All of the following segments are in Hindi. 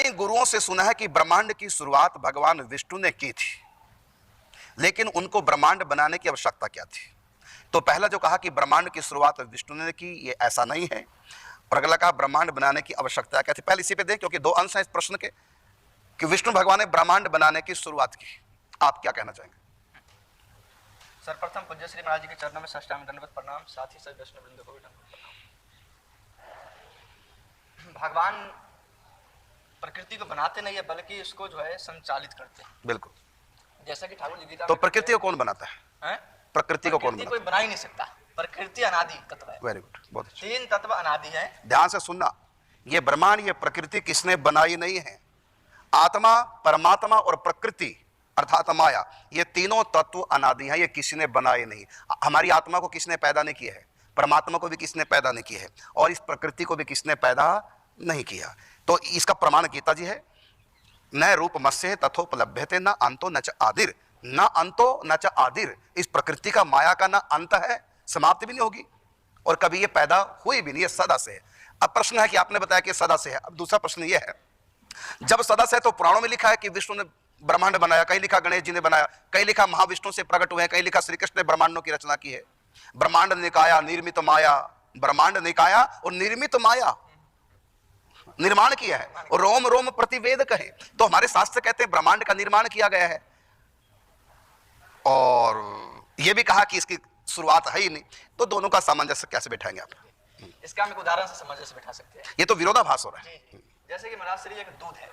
कई गुरुओं से सुना है कि ब्रह्मांड की शुरुआत भगवान विष्णु ने की थी, लेकिन उनको ब्रह्मांड बनाने की आवश्यकता क्या थी? तो पहला जो कहा कि ब्रह्मांड की शुरुआत विष्णु ने की, ये ऐसा नहीं है। और अगला कहा ब्रह्मांड बनाने की आवश्यकता क्या थी। पहले इसी पे दें, क्योंकि दो अंश हैं इस प्रश्न के, कि विष्णु भगवान ने ब्रह्मांड बनाने की शुरुआत की। आप क्या कहना चाहेंगे? सर्वप्रथम पूज्य श्री महाराज जी के चरणों में साष्टांग दंडवत प्रणाम, साथ ही सभी वैष्णव वृंद को भी दंडवत प्रणाम। भगवान प्रकृति को बनाते नहीं है, बल्कि इसको जो है संचालित करते हैं। बिल्कुल। जैसा कि ठाकुर जी गीता तो में प्रकृति को कौन बनाता है? प्रकृति को कौन बनाता है? कोई बना ही नहीं सकता। प्रकृति अनादि तत्व है। वेरी गुड, बहुत अच्छा। 3 तत्व अनादि है। ध्यान से सुनना, ये ब्रह्मांड, ये प्रकृति किसने बनाई नहीं है? आत्मा, परमात्मा और प्रकृति अर्थात माया, ये तीनों तत्व अनादि हैं, ये किसी ने बनाए नहीं। हमारी आत्मा को किसने पैदा नहीं किया है? परमात्मा को भी किसने पैदा नहीं किया है, और इस प्रकृति को भी किसने पैदा नहीं किया। तो इसका प्रमाण गीता जी है, न रूपमस्य तथोपलभ्यते न अंतो न च आदिर, न अंतो न च आदिर। इस प्रकृति का, माया का न अंत है, समाप्ति भी नहीं होगी, और कभी ये पैदा हुई भी नहीं, ये सदा से है। अब प्रश्न है कि आपने बताया कि सदा से है। अब दूसरा प्रश्न ये है, जब सदा से है तो पुराणों में लिखा है कि विष्णु ने ब्रह्मांड बनाया, कहीं लिखा गणेश जी ने बनाया, कहीं लिखा महाविष्णु से प्रकट हुए हैं, कहीं लिखा श्री कृष्ण ने ब्रह्मांडों की रचना की है। ब्रह्मांड निकाया निर्मित माया, ब्रह्मांड निकाया और निर्मित माया, निर्माण किया है, और रोम रोम प्रतिवेद कहे। तो हमारे शास्त्र कहते हैं ब्रह्मांड का निर्माण किया गया है, और यह भी कहा कि इसकी शुरुआत है ही नहीं। तो दोनों का सामंजस्य कैसे बैठाएंगे आप? इसका हम एक उदाहरण से सामंजस्य बैठा सकते हैं। ये तो विरोधाभास हो रहा है। जैसे कि महाराज श्री एक दूध है,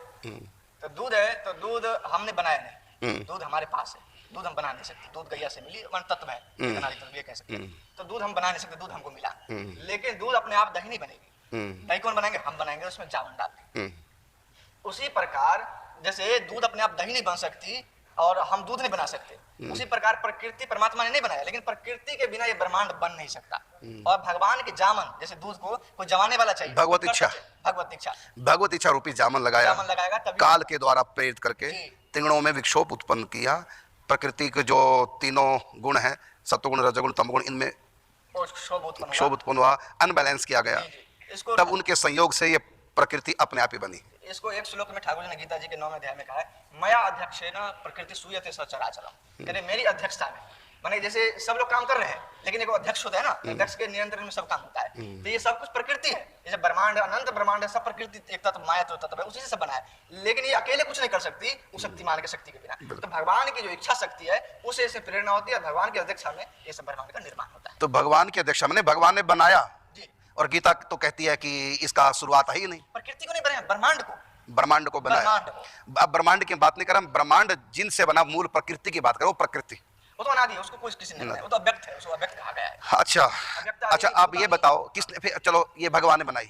तो दूध है, तो दूध हमने बनाया नहीं, दूध हमारे पास है, दूध हम बना नहीं सकते। दूध गैया से मिली, वन तत्व है, ये कह सकते हैं। तो दूध हम बना नहीं सकते, दूध हमको मिला। लेकिन दूध अपने आप दही नहीं बनेगी। दही कौन बनाएंगे? हम बनाएंगे, उसमें जामुन डाल के। उसी प्रकार जैसे दूध अपने आप दही नहीं बन सकती और हम दूध नहीं बना सकते, उसी प्रकार प्रकृति परमात्मा ने नहीं बनाया, लेकिन प्रकृति के बिना ये ब्रह्मांड बन नहीं सकता। और भगवान के जामन, जैसे दूध को कोई जमाने वाला चाहिए, भगवत इच्छा, भगवत इच्छा रूपी जामन लगाएगा काल के द्वारा प्रेरित करके, तिगड़ों में विक्षोभ उत्पन्न किया। प्रकृति के जो तीनों गुण हैं, सत्वगुण, रजगुण, तमगुण, इनमें क्षोभ उत्पन्न हुआ, अनबैलेंस किया गया। तब उनके संयोग से ये प्रकृति अपने आप ही बनी। इसको एक श्लोक में ठाकुर जी ने गीता जी के 9वें अध्याय में कहा है, मया अध्यक्षेण प्रकृति सूयते सचराचरम। यानी मेरी अध्यक्षता में, माने जैसे सब लोग काम कर रहे हैं, लेकिन एक अध्यक्ष होता है ना, अध्यक्ष के नियंत्रण में सब काम होता है। तो ये सब कुछ प्रकृति है। जैसे ब्रह्मांड, अनंत ब्रह्मांड है, सब प्रकृति एक तत्व, माया तो तत्व है, उसी से सब बना है। लेकिन ये अकेले कुछ नहीं कर सकती, उस शक्तिमान की शक्ति के बिना। तो भगवान की जो इच्छा शक्ति है, उसे से प्रेरणा होती है, भगवान की अध्यक्षता में ये सब ब्रह्मांड का निर्माण होता है। तो भगवान की अध्यक्षता में भगवान ने बनाया, और गीता तो कहती है कि इसका शुरुआत है ही नहीं। प्रकृति को नहीं बनाया, ब्रह्मांड को बनाया। अब ब्रह्मांड की बात नहीं कर रहा, ब्रह्मांड जिनसे बना, मूल प्रकृति की बात करो। प्रकृति वो तो अनादि है, उसको कोई किसी ने बनाया, वो तो अव्यक्त है, उसको अव्यक्त कहा गया है। अच्छा, आप ये बताओ किसने, फिर चलो ये भगवान ने बनाई,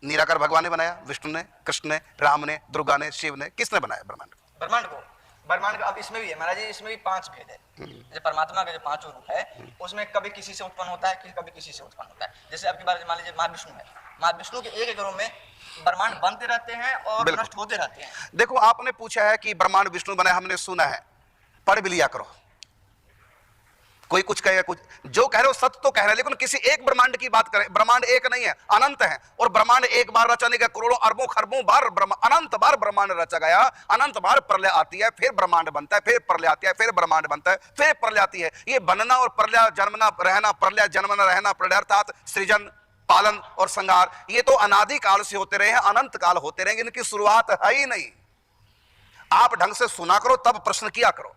निराकार भगवान ने बनाया, विष्णु ने, कृष्ण ने, राम ने, दुर्गा ने, शिव ने, किसने बनाया ब्रह्मांड को? अब इसमें भी है महाराज जी, इसमें भी 5 भेद है। जैसे परमात्मा के जो 5 रूप है, उसमें कभी किसी से उत्पन्न होता है, कभी किसी से उत्पन्न होता है। जैसे आपकी बार मान लीजिए महाविष्णु है, महाविष्णु के एक रूप में ब्रह्मांड बनते रहते हैं और नष्ट होते रहते हैं। देखो, आपने पूछा है कि ब्रह्मांड विष्णु बनाया, हमने सुना है, पढ़ भी लिया करो। कोई कुछ कहेगा, कुछ जो कह रहे हो सत्य तो कह रहे हैं, लेकिन किसी एक ब्रह्मांड की बात करें। ब्रह्मांड एक नहीं है, अनंत है, और ब्रह्मांड एक बार रचने का करोड़ों अरबों खरबों बार अनंत बार ब्रह्मांड रचा गया। अनंत बार प्रलय आती है, फिर ब्रह्मांड बनता है, फिर प्रलय आती है, फिर ब्रह्मांड बनता है, फिर प्रलय आती है। ये बनना और प्रलय, जन्मना, रहना, प्रलय, जन्मना, रहना, प्रलय, अर्थात सृजन, पालन और संहार, ये तो अनादि काल से होते रहे हैं, अनंत काल होते रहेंगे, इनकी शुरुआत है ही नहीं। आप ढंग से सुना करो, तब प्रश्न किया करो।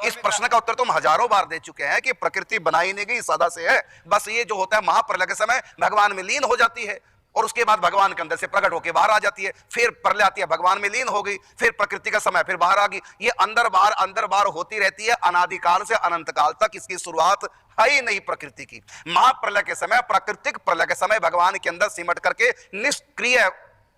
इस प्रश्न का उत्तर तो हम हजारों बार दे चुके हैं कि प्रकृति बनाई नहीं गई, सदा से है। बस ये जो होता है महाप्रलय के समय भगवान में लीन हो जाती है, और उसके बाद भगवान के अंदर से प्रकट होकर बाहर आ जाती है, फिर प्रलय आती है, भगवान में लीन हो गई, फिर प्रकृति का समय, फिर बाहर आ गई। ये अंदर बाहर होती रहती है अनादिकाल से अनंत काल तक। इसकी शुरुआत है ही नहीं प्रकृति की। महाप्रलय के समय, प्राकृतिक प्रलय के समय भगवान के अंदर सिमट करके निष्क्रिय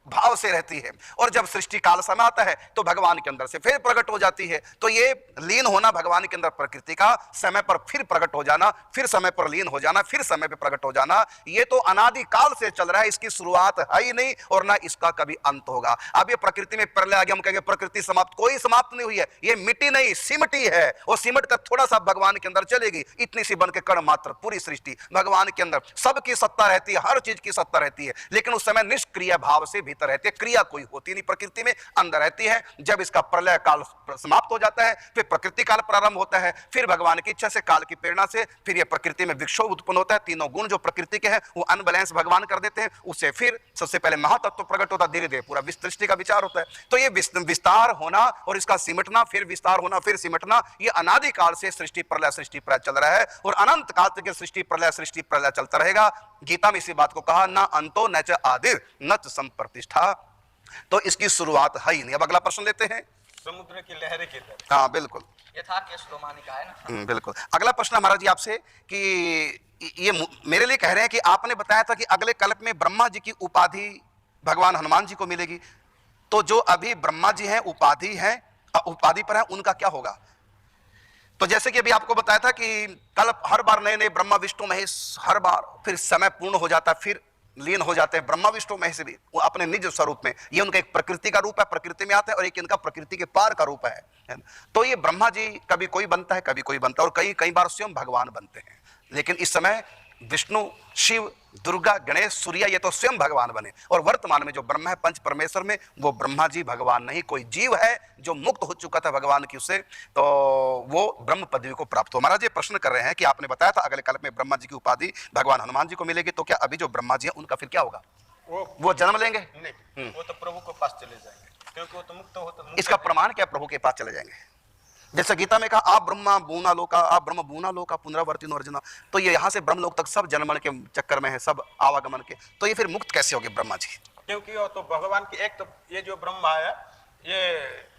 भाव से रहती है, और जब सृष्टि काल समय आता है तो भगवान के अंदर से फिर प्रकट हो जाती है। तो ये लीन होना भगवान के अंदर प्रकृति का, समय पर फिर प्रकट हो जाना, फिर समय पर लीन हो जाना, फिर समय पर प्रकट हो जाना, ये तो अनादि काल से चल रहा है। इसकी शुरुआत है ही नहीं, और ना इसका कभी अंत होगा। अब ये प्रकृति में प्रलय आ गया, हम कहेंगे प्रकृति समाप्त, कोई समाप्त नहीं हुई है। ये मिट्टी नहीं, सिमटी है, और सिमट कर थोड़ा सा भगवान के अंदर चलेगी, इतनी सी बन के कण मात्र पूरी सृष्टि भगवान के अंदर। सबकी सत्ता रहती है, हर चीज की सत्ता रहती है, लेकिन उस समय निष्क्रिय भाव से भीतर रहती है, क्रिया कोई होती नहीं प्रकृति में, अंदर रहती है। जब इसका प्रलय काल समाप्त हो जाता है, फिर प्रकृति काल प्रारंभ होता है, फिर भगवान की इच्छा से, काल की प्रेरणा से फिर ये प्रकृति में विक्षोभ उत्पन्न होता है। तीनों गुण जो प्रकृति के हैं वो अनबैलेंस भगवान कर देते हैं, उससे फिर सबसे पहले महातत्व प्रकट होता है, धीरे धीरे पूरा सृष्टि का विचार होता है। तो ये विस्तार होना और इसका सिमटना, फिर विस्तार होना, फिर सिमटना, ये अनादि काल से सृष्टि प्रलय चल रहा है और अनंत काल तक सृष्टि प्रलय चलता रहेगा। गीता में इसी बात को कहा, न अंतो न च आदिर न च संप्रतिष्ठा। तो इसकी शुरुआत है ही नहीं। अब अगला प्रश्न लेते हैं। समुद्र की लहरें की तरह। हाँ बिल्कुल, यथा के श्लोमानी का है ना। बिल्कुल। अगला प्रश्न महाराज जी आपसे कि ये मेरे लिए कह रहे हैं कि आपने बताया था कि अगले कल्प में ब्रह्मा जी की उपाधि भगवान हनुमान जी को मिलेगी, तो जो अभी ब्रह्मा जी हैं उपाधि पर है, उनका क्या होगा? तो जैसे कि अभी आपको बताया था कि कल हर बार नए नए ब्रह्मा विष्णु महेश, हर बार फिर समय पूर्ण हो जाता है, फिर लीन हो जाते हैं ब्रह्मा विष्णु महेश भी वो अपने निज स्वरूप में। ये उनका एक प्रकृति का रूप है, प्रकृति में आता है, और एक इनका प्रकृति के पार का रूप है। तो ये ब्रह्मा जी कभी कोई बनता है, कभी कोई बनता है, और कई बार स्वयं भगवान बनते हैं। लेकिन इस समय विष्णु, शिव, दुर्गा, गणेश, सूर्य, ये तो स्वयं भगवान बने। और वर्तमान में जो ब्रह्मा है पंच परमेश्वर में, वो ब्रह्मा जी भगवान नहीं, कोई जीव है जो मुक्त हो चुका था भगवान की उससे, तो वो ब्रह्म पदवी को प्राप्त हो। महाराज ये प्रश्न कर रहे हैं कि आपने बताया था अगले कल्प में ब्रह्मा जी की उपाधि भगवान हनुमान जी को मिलेगी, तो क्या अभी जो ब्रह्मा जी है उनका फिर क्या होगा? वो जन्म लेंगे? नहीं, वो तो प्रभु के पास चले जाएंगे, क्योंकि वो तो मुक्त होता है। इसका प्रमाण क्या? प्रभु के पास चले जाएंगे। जैसे गीता में कहा, आप ब्रह्म बूना लोका पुनरावर्तिनो अर्जुना। तो ये यहाँ से ब्रह्मलोक तक सब जन्मन के चक्कर में है, सब आवागमन के। तो ये फिर मुक्त कैसे होगे ब्रह्मा जी? क्योंकि वो तो भगवान की एक, तो ये जो ब्रह्मा है ये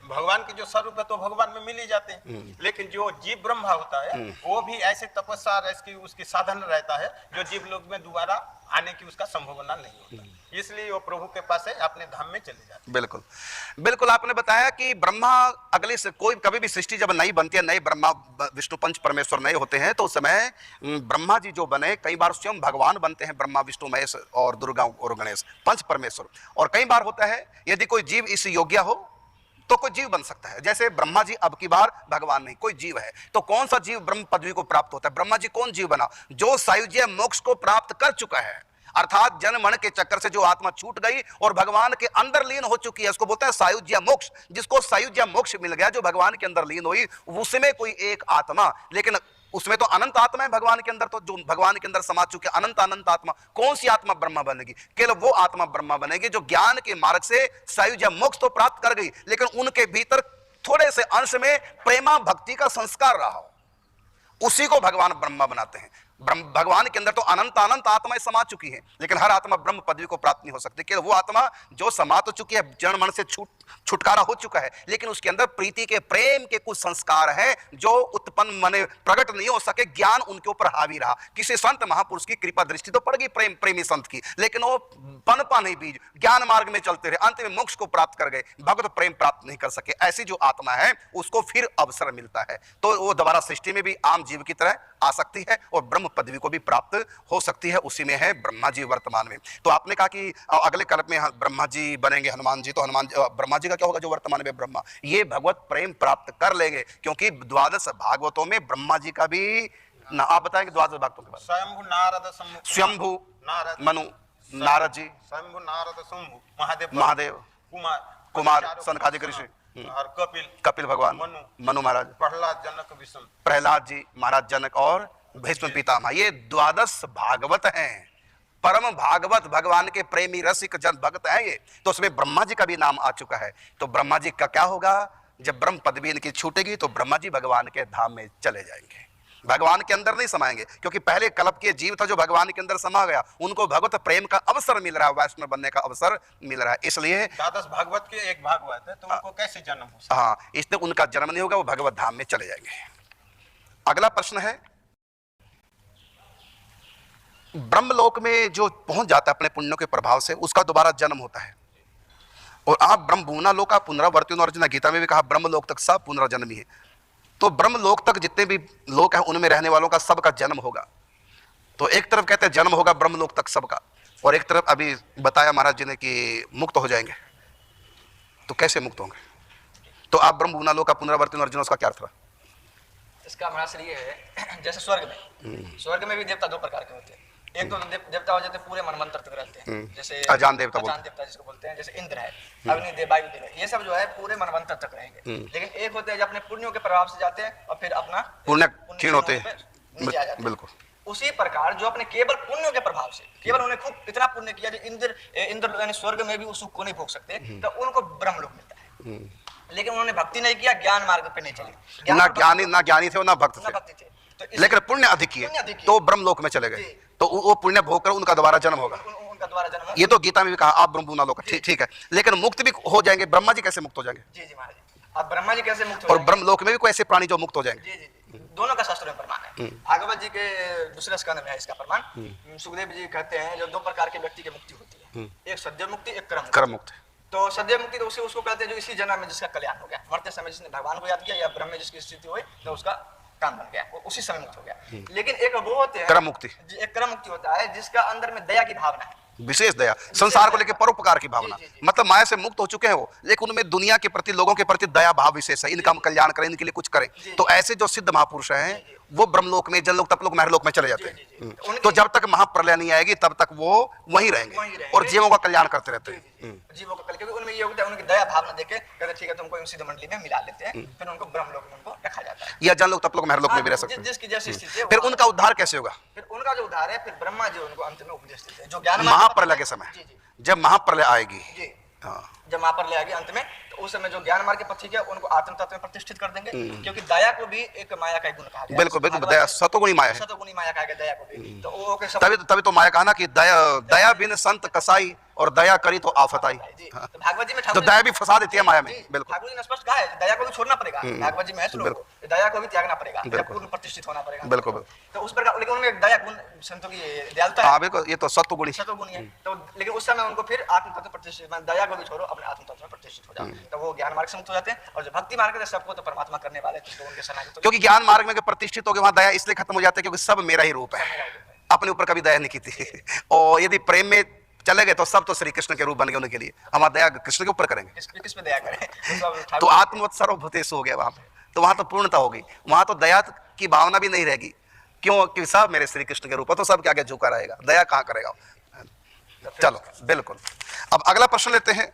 भगवान के जो स्वरूप है तो भगवान में मिल ही जाते हैं। लेकिन जो जीव ब्रह्मा होता है वो भी ऐसे तपस्या उसकी साधन रहता है जो जीव लोग में दोबारा आने की उसका संभावना नहीं होता, इसलिए वो प्रभु के पास है, अपने धाम में चले जाते हैं। बिल्कुल बिल्कुल। आपने बताया कि ब्रह्मा अगले से कोई कभी भी सृष्टि जब नई बनती है, नए ब्रह्मा विष्णु पंच परमेश्वर नए होते हैं, तो उस समय ब्रह्मा जी जो बने कई बार स्वयं भगवान बनते हैं, ब्रह्मा विष्णु महेश और दुर्गा और गणेश पंच परमेश्वर। और कई बार होता है यदि कोई जीव इस योग्य हो तो कोई जीव बन सकता है। जैसे ब्रह्मा जी अब की बार भगवान नहीं, कोई जीव है, तो कौन सा जीव ब्रह्म पदवी को प्राप्त होता है? ब्रह्मा जी कौन जीव बना? जो सायुज्य मोक्ष को प्राप्त कर चुका है, अर्थात जन्म मरण के चक्कर से जो आत्मा छूट गई और भगवान के अंदर लीन हो चुकी है, उसको बोलते हैं सायुज्य मोक्ष। जिसको सायुज्य मोक्ष मिल गया, जो भगवान के अंदर लीन हुई, उसमें कोई एक आत्मा, लेकिन उसमें तो अनंत आत्मा है भगवान के अंदर, तो जो भगवान के अंदर समा चुके अनंत आत्मा, कौन सी आत्मा ब्रह्मा बनेगी? केवल वो आत्मा ब्रह्मा बनेगी जो ज्ञान के मार्ग से सायुज्य मोक्ष तो प्राप्त कर गई, लेकिन उनके भीतर थोड़े से अंश में प्रेमा भक्ति का संस्कार रहा हो, उसी को भगवान ब्रह्मा बनाते हैं। भगवान के अंदर तो अनंत आत्माएं समा चुकी हैं, लेकिन हर आत्मा ब्रह्म पदवी को प्राप्त नहीं हो सकती। केवल वो आत्मा जो समा तो चुकी है, जन्म मरण से छुटकारा हो चुका है, लेकिन उसके अंदर प्रीति के, प्रेम के कुछ संस्कार हैं जो उत्पन्न माने प्रकट नहीं हो सके, ज्ञान उनके ऊपर हावी रहा। किसी संत महापुरुष की कृपा दृष्टि तो पड़ गई प्रेमी संत की, लेकिन वो पनपा नहीं बीज, ज्ञान मार्ग में चलते रहे, अंत में मोक्ष को प्राप्त कर गए, भगवत प्रेम प्राप्त नहीं कर सके। ऐसी जो आत्मा है उसको फिर अवसर मिलता है, तो वो दोबारा सृष्टि में भी आम जीव की तरह आ सकती है और ब्रह्म पदवी को भी प्राप्त हो सकती है। उसी में है ब्रह्मा जी वर्तमान में। तो आपने कहा कि अगले कल्प में ब्रह्मा जी बनेंगे हनुमान जी, तो हनुमान ब्रह्मा जी का क्या होगा जो वर्तमान में ब्रह्मा? ये भगवत प्रेम प्राप्त कर लेंगे, क्योंकि द्वादश भागवतों में ब्रह्मा जी का भी ना। आप बताएंगे द्वादश भागवतों के बारे में। स्वयंभू मनु नारद जी, स्वयंभू नारद शंभु महादेव कुमार सनकादिक ऋषि और कपिल भगवान, मनु महाराज, प्रहलाद जी महाराज जनक और भीष्म पितामह। ये द्वादश भागवत हैं, परम भागवत, भगवान के प्रेमी रसिक जन भक्त है ये। तो उसमें ब्रह्मा जी का भी नाम आ चुका है। तो ब्रह्मा जी का क्या होगा? जब ब्रह्म पदवी इनकी छूटेगी तो ब्रह्मा जी भगवान के धाम में चले जाएंगे, भगवान के अंदर नहीं समाएंगे, क्योंकि पहले कल्प के जीव था जो भगवान के अंदर समा गया, उनको भगवत प्रेम का अवसर मिल रहा है, वैष्णव बनने का अवसर मिल रहा है। इसलिए द्वादश भागवत के एक भागवत है, तो उनको कैसे जन्म हो सकता? हाँ, इसलिए उनका जन्म नहीं होगा, वो भगवत धाम में चले जाएंगे। अगला प्रश्न है, ब्रह्मलोक में जो पहुंच जाता है अपने पुण्यों के प्रभाव से, उसका दोबारा जन्म होता है। और आप ब्रह्म भूना लोका पुनरावर्तिनो अर्जुना, गीता में भी कहा ब्रह्मलोक तक सब पुनर्जन्मी है। तो ब्रह्मलोक तक जितने भी लोग हैं उनमें रहने वालों का सबका जन्म होगा। तो एक तरफ कहते हैं जन्म होगा ब्रह्मलोक तक सबका, और एक तरफ अभी बताया महाराज जी ने कि मुक्त हो जाएंगे। तो कैसे मुक्त होंगे? तो आप ब्रह्म भूना लोका पुनरावर्तिनो अर्जुना, उसका क्या अर्थ रहा? इसका हमारा ये है, जैसे स्वर्ग में भी देवता दो प्रकार के होते हैं। एक तो देवता हो जाते हैं पूरे मनवंतर तक रहते हैं, जैसे अजान देवता अजान देवता जिसको बोलते हैं, जैसे इंद्र है, अग्निदेव, वायुदेव है, ये सब जो है पूरे मनवंतर तक रहेंगे। लेकिन एक होते हैं जो अपने पुण्यों के प्रभाव से जाते हैं और फिर अपना पुण्य क्षीण होते पे हैं, नीचे आ जाते हैं। बिल्कुल। उसी प्रकार जो अपने केवल पुण्यों के प्रभाव से, केवल उन्हें खूब इतना पुण्य किया जो इंद्र यानी स्वर्ग में भी उस सुख को नहीं भोग सकते, तो उनको ब्रह्मलोक मिलता है। लेकिन उन्होंने भक्ति नहीं किया, ज्ञान मार्ग पे नहीं चले, ना ज्ञानी थे और ना भक्त ना थे, भक्ति थे, तो लेकिन पुण्य अधिक किए तो ब्रह्मलोक में चले गए, तो वो पुण्य भोग कर उनका दोबारा जन्म होगा। उनका द्वारा जन्म होगा। ये तो गीता में भी कहा आप ब्रह्म ना लोग, ठीक है, लेकिन मुक्त भी हो जाएंगे, ब्रह्मा जी कैसे मुक्त हो जाएंगे? जी जी महाराज, अब ब्रह्मा जी कैसे मुक्त हो और जाएंगे? ब्रह्मलोक में भी कोई ऐसे प्राणी जो मुक्त हो जाएंगे? जी जी जी, दोनों का शास्त्र में प्रमाण है। भागवत जी के दूसरे स्कंद में है इसका प्रमाण। सुखदेव जी कहते हैं जो दो प्रकार के व्यक्ति की मुक्ति होती है, एक सद्य मुक्ति, एक कर्म मुक्त। तो सद्य मुक्ति तो उसको कहते हैं जो इसी जन्म में जिसका कल्याण हो गया, मरते समय जिसने भगवान को याद किया या ब्रह्म में जिसकी स्थिति हुई तो उसका काम बन गया, वो उसी समय मुक्त हो गया। लेकिन एक वो होते हैं क्रम मुक्ति, एक क्रम मुक्ति होता है जिसका अंदर में दया की भावना है, विशेष दया, संसार को लेकर परोपकार की भावना, जी, जी, जी। मतलब माया से मुक्त हो चुके हैं वो, लेकिन उनमें दुनिया के प्रति, लोगों के प्रति दया भाव विशेष है, इनका हम कल्याण करें, इनके लिए कुछ करें। तो ऐसे जो सिद्ध महापुरुष हैं वो ब्रह्मलोक में, जनलोक, तपलोक, महरलोक में चले जाते हैं। तो जब तक महाप्रलय नहीं आएगी तब तक वो वहीं रहेंगे और जीवों का कल्याण करते रहते हैं। जीवों का कल, क्योंकि उनमें ये होता है उनकी दया भावना देखे कहते ठीक है तुमको इन सिद्ध मंडली में मिला लेते हैं, फिर उनको ब्रह्मलोक में उनको रखा जाता है, या जनलोक, तपलोक, महरलोक में भी रह सकते हैं। जिसकी जैसी स्थिति है फिर उनका उद्धार कैसे होगा? फिर उनका जो उद्धार है, फिर ब्रह्मा जी उनको अंत में उपदेश देते हैं जो ज्ञान महाप्रलय के समय, जी जी जब महाप्रलय आएगी, जी, हाँ, जब महाप्रलय ले आएगी अंत में, तो उस समय जो ज्ञान मार्ग के पथिक है उनको आत्म तत्व में प्रतिष्ठित कर देंगे, क्योंकि दया को भी एक माया का गुण कहा गया है। बिल्कुल बिल्कुल, दया सतोगुणी माया है, सतोगुणी माया कहा गया दया को भी, तो वो के सब तभी तो माया कहा ना कि दया बिन संत कसाई और दया करी तो आफत आई। जी, तो भागवत जी में तो ठाकुर दया भी फंसा देती है माया में, जी, बिल्कुल। ठाकुर जी ने स्पष्ट कहा है दया को भी छोड़ना पड़ेगा, भागवत जी में है श्लोक, दया को भी त्यागना पड़ेगा, जब पूर्ण प्रतिष्ठित होना पड़ेगा, बिल्कुल। तो उस प्रकार, लेकिन उनमें एक दया गुण संतों की दयालुता हाँ है, बिल्कुल, ये तो सत्वगुणी, सतोगुणी है, तो लेकिन उस समय उनको फिर आत्म तत्व प्रतिष्ठित, दया को भी छोड़ो अपने आत्म तत्व में प्रतिष्ठित हो जाओ, तो वो ज्ञान मार्ग से मुक्त हो जाते हैं। और जो भक्ति मार्ग है सबको तो परमात्मा करने वाले, तो उनके शरणागत क्योंकि ज्ञान मार्ग में प्रतिष्ठित हो गए वहां दया इसलिए खत्म हो जाती है क्योंकि सब मेरा ही रूप है, अपने ऊपर कभी दया नहीं की थी। और यदि प्रेम में चले गए तो सब तो श्री कृष्ण के रूप बन गए उनके लिए, हम दया कृष्ण के ऊपर करेंगे, किस पे दया करें, तो आत्मवत् सर्वभूतेषु हो गया वहां पे, तो वहां तो पूर्णता होगी, वहां तो दया की भावना भी नहीं रहेगी, क्यों? कि सब मेरे श्री कृष्ण के रूप है, तो सब के आगे झुका रहेगा, दया कहां करेगा? चलो बिल्कुल। अब अगला प्रश्न लेते हैं,